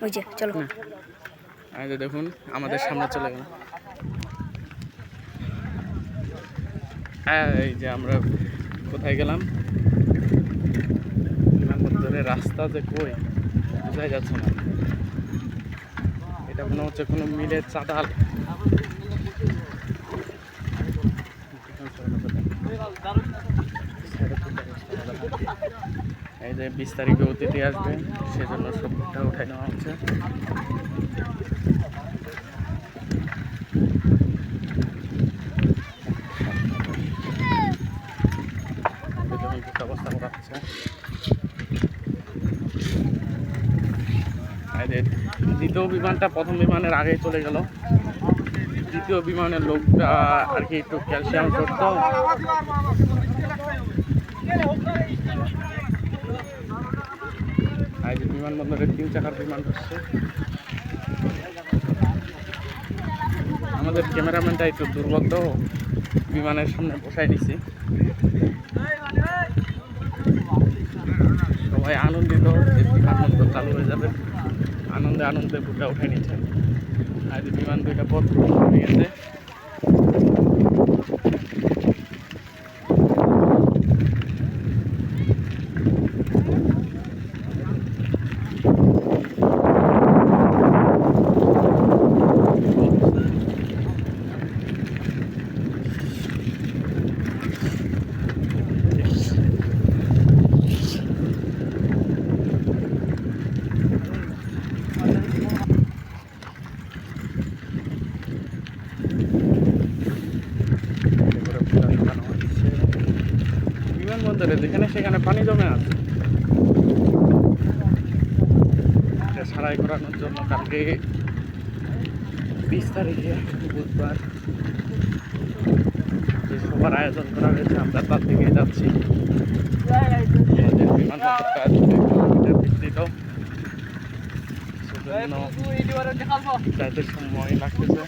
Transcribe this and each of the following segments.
ওই যে চলো এই যে দেখুন আমাদের সামনে চলে গেল। হ্যাঁ, এই যে আমরা কোথায় গেলাম, বিমানবন্দরের রাস্তা যে কই বোঝাই যাচ্ছে না। এটা মনে হচ্ছে কোনো মিলের চাতাল। এই যে 20 তারিখে অতিথি আসবে, সেজন্য সবটা উঠাই নেওয়া হচ্ছে। ব্যবস্থা করা হচ্ছে। দ্বিতীয় বিমানটা প্রথম বিমানের আগেই চলে গেল। দ্বিতীয় বিমানের লোকটা আর কি একটু ক্যালসিয়াম করতো। আর যে বিমানবন্দরের 3 চাকার বিমান হচ্ছে। আমাদের ক্যামেরাম্যানটা একটু দুর্বল তো, বিমানের সামনে বসাই দিছি। সবাই আনন্দিত যে বিমানবন্দর চালু হয়ে যাবে, আনন্দে আনন্দে বুকটা উঠে নিচ্ছে। আর যে বিমান 2টা পথ হয়ে গেছে। বিমানবন্দরে যেখানে সেখানে পানি জমে আছে। এটা সারাই করানোর জন্য কালকে 20 তারিখে বুধবার যে সবার আয়োজন করা হয়েছে, আমরা তার দিকে যাচ্ছি। আমাদের বিমানবন্দরটা 2 কিলোমিটার বিস্তৃত, সেজন্য যাইতে সময় লাগতেছে।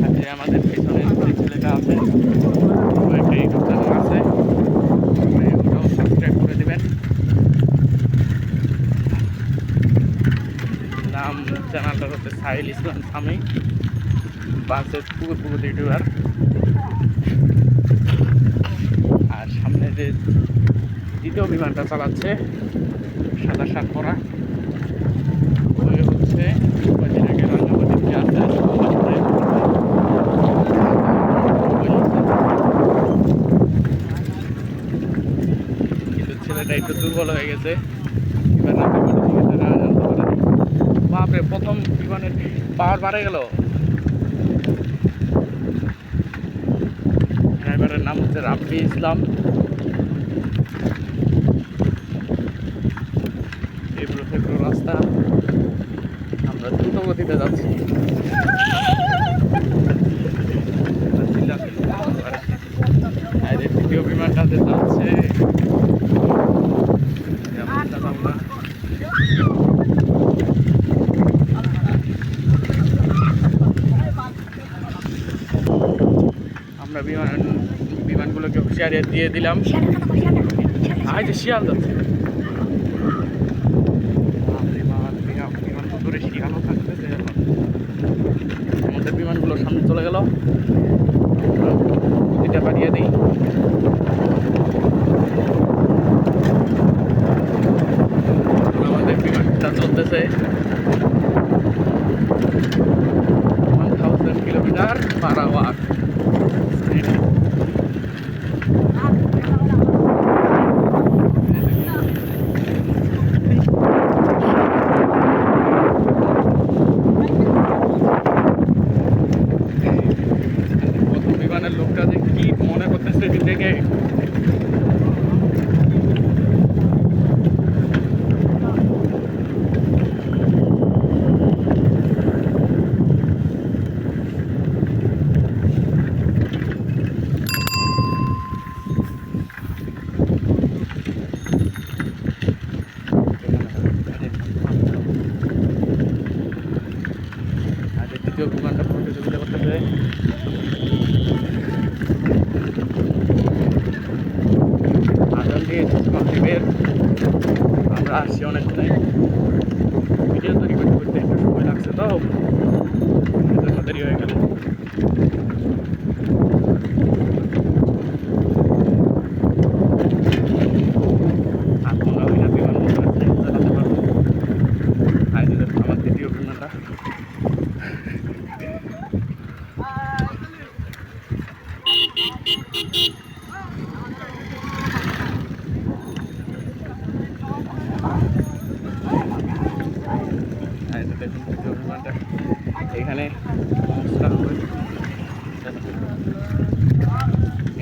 আর যে আমাদের পিছনে যে ছেলেটা আছে, একটা ইউটিউব চ্যানেল আছে, ওটাও সাবস্ক্রাইব করে দেবেন। নাম চ্যানেলটা হচ্ছে সাহিল ইসলাম স্বামী, বাসের পুকুর ইউটিউবার। আর সামনে যে দ্বিতীয় বিমানটা চালাচ্ছে সাদা শার্ট পরা, ওই হচ্ছে রাঙ্গামাটিতে আছে। কিন্তু ছেলেটা একটু দুর্বল হয়ে গেছে, এবার বাপরে প্রথম বিমানের পাওয়ার বাড়ে গেল। ড্রাইভারের নাম হচ্ছে রাব্বি ইসলাম। এগুলো সেগুলো রাস্তা, আমরা দ্রুত গতিতে যাচ্ছি। দ্বিতীয় বিমানটাতে যাচ্ছে আমরা বিমানগুলোকে হুঁশিয়ারি দিয়ে দিলাম। আজ শিয়াল যাচ্ছে, বিমানবন্দরে শিয়ালও থাকতেছে। আমাদের বিমানগুলো সামনে চলে গেল, গতিটা বাড়িয়ে দিই। আমাদের বিমানটা চলতেছে 1000 কিলোমিটার পার আওয়ার। বিমানের লোকটা যে কি মনে করতেছে দেখে, দ্বিতীয় বিমানটা প্রতিযোগিতা করতেছে। আজান দিয়েছে, আমরা আসছি অনেক ভিডিও তৈরি করতে। লাগতেছে তো এজন্য দেরি হয়ে গেল। আর মনে হয় না বিমানবন্দরে ফ্লাইট চালাতে পারবো। আর এই দেখুন আমার দ্বিতীয় বিমানটা। দেখুন দ্বিতীয় বিমানটা এখানে লঞ্চটা হবে।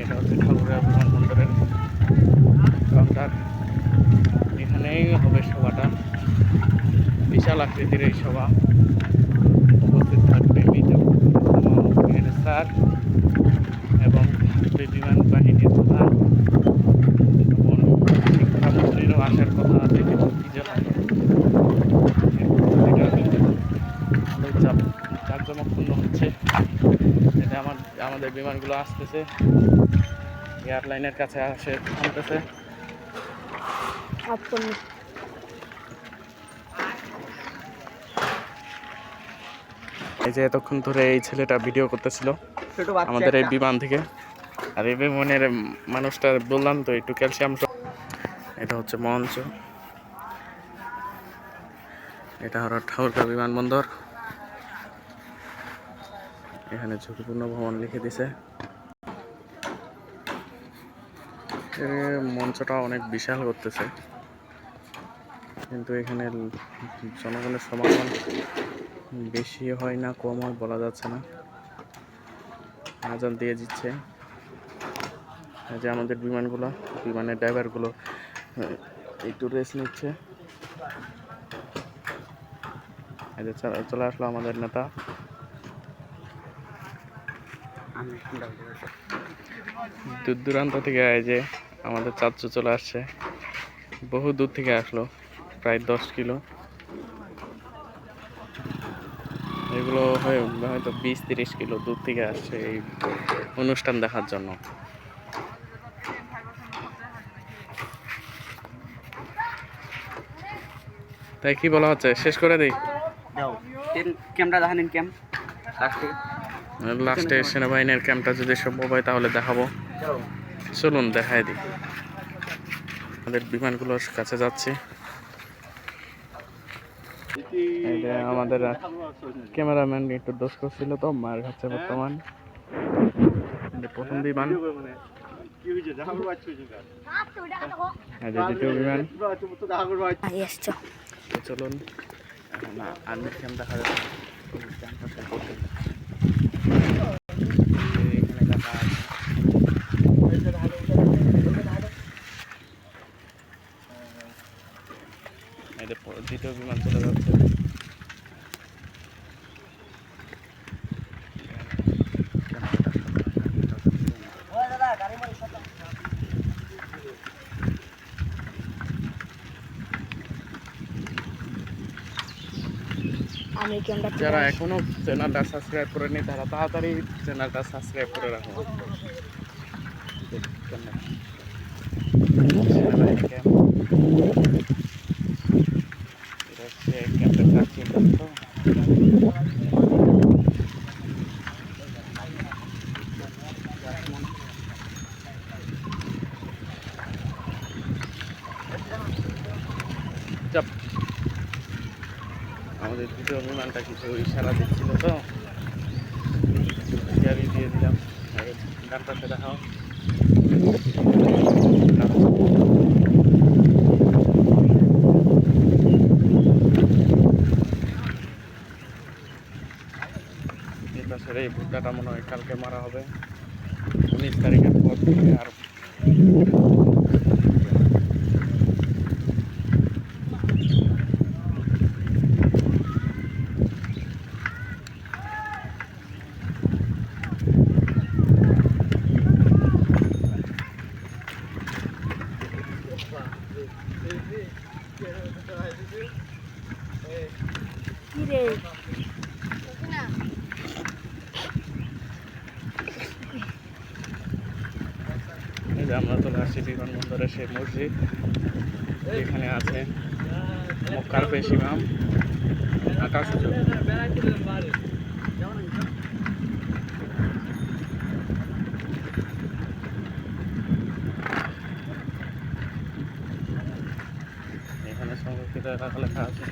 এটা হচ্ছে ঠাকুরগাঁও বিমানবন্দরের কাউন্টার। এখানেই হবে সভাটা, বিশাল আকৃতির এই সভা। উপস্থিত থাকবে মির্জা স্যার এবং বিমান বাহিনীর প্রধান এবং শিক্ষামন্ত্রীরও আসার কথা আছে, কিন্তু কি যে হয় জাঁকজমকপূর্ণ হচ্ছে। এটা আমাদের বিমানগুলো আসতেছে, এয়ারলাইনের কাছে আসে থামতেছে। এই যে এতক্ষণ ধরে এই ছেলেটা ভিডিও করতেছিল আমাদের এই বিমান থেকে। আর এই বিমানের মানুষটা বললাম তো একটু ক্যালসিয়াম। এটা হচ্ছে মঞ্চ, এটা হলো ঠাকুরগাঁও বিমানবন্দর। এখানে ঝুঁকিপূর্ণ ভ্রমণ লিখে দিছে। মঞ্চটা অনেক বিশাল করতেছে, কিন্তু এখানে জনগণের সমাগম বেশি হয় না কম হয় বলা যাচ্ছে না। আজান দিয়ে দিচ্ছে। এই যে আমাদের বিমানগুলো, বিমানের ড্রাইভারগুলো একটু রেস্ট নিচ্ছে। এই যে চলে আসলো আমাদের নেতা। দূর দূরান্ত থেকে এই যে আমাদের চাচু চলে আসছে, বহু দূর থেকে আসলো, প্রায় 10 কিলো। এগুলো হয়তো 20-30 কিলো দূর থেকে আসছে এই অনুষ্ঠান দেখার জন্য। তাই কি বলা হচ্ছে, শেষ করে দিই। লাস্টে সেনাবাহিনীর ক্যাম্পটা যদি সম্ভব হয় তাহলে দেখাবো। চলুন দেখায় দিই। আমাদের বিমানগুলোর কাছে যাচ্ছি। এই যে আমাদের ক্যামেরাম্যান একটু দোষ করছিল তো, মার খাচ্ছে বর্তমান। প্রথম বিমান, দ্বিতীয় বিমান। চলুন আর্মির ক্যাম্প দেখা যাচ্ছে। এখানে দেখা আছে। দ্বিতীয় বিমান চলে যাচ্ছে। যারা এখনো চ্যানেলটা সাবস্ক্রাইব করেনি তারা তাড়াতাড়ি চ্যানেলটা সাবস্ক্রাইব করে রাখুন। ক্যাম্পের কাজ চলছে তো। আমাদের দ্বিতীয় বিমানটা কিছু ইশারা দিচ্ছিল তো, হুঁশিয়ারি দিয়ে দিলাম। ডান পাশে দেখাও। এই পাশের এই ভুট্টাটা মনে হয় কালকে মারা হবে, 19 তারিখের পর থেকে। আর আমরা চলে আসছি বিমানবন্দরের সেই মসজিদ, এখানে আছে মক্কার পেশ ইমাম আকাশ এখানে সংরক্ষিত এলাকা লেখা আছে।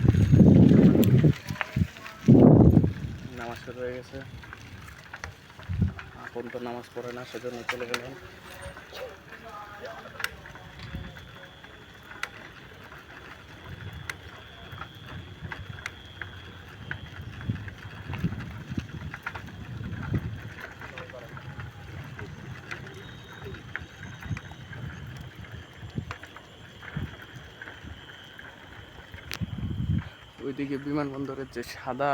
নামাজ শুরু হয়ে গেছে। আপন তো নামাজ পড়ে না, সেজন্য চলে গেলাম। ওইদিকে বিমানবন্দরের যে সাদা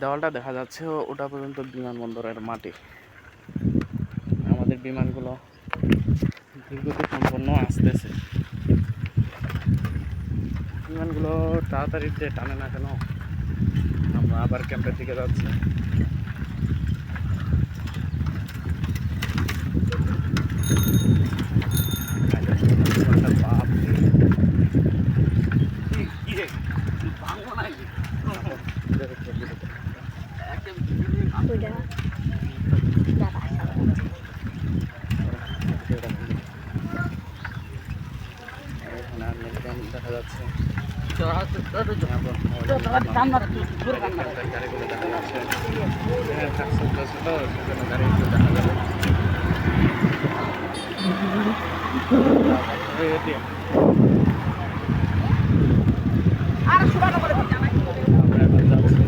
দেওয়ালটা দেখা যাচ্ছে, ওটা পর্যন্ত বিমানবন্দরের মাটি। আমাদের বিমানগুলো ধীরগতি সম্পন্ন আসতেছে। বিমানগুলো তাড়াতাড়ি যে টানে না কেন? আমরা আবার ক্যাম্পের দিকে যাচ্ছি। দেখা যাচ্ছে গাড়িগুলো দেখা যাচ্ছে। কাজ চলতেছে তো, সেজন্য গাড়িগুলো দেখা যাবে। আমরা এখন যাচ্ছি।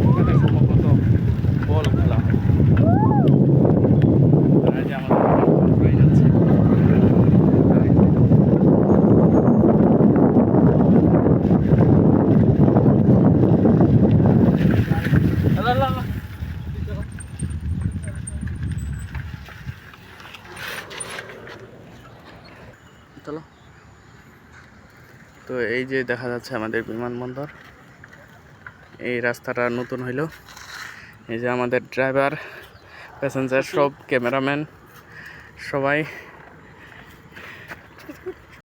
এখানে সম্ভবত বল খেলা হয়। আর যে আমাদের হয়ে যাচ্ছে। চলো, তো এই যে দেখা যাচ্ছে আমাদের বিমানবন্দর। এই রাস্তাটা নতুন হইলো। এই যে আমাদের ড্রাইভার, প্যাসেঞ্জার, সব ক্যামেরাম্যান সবাই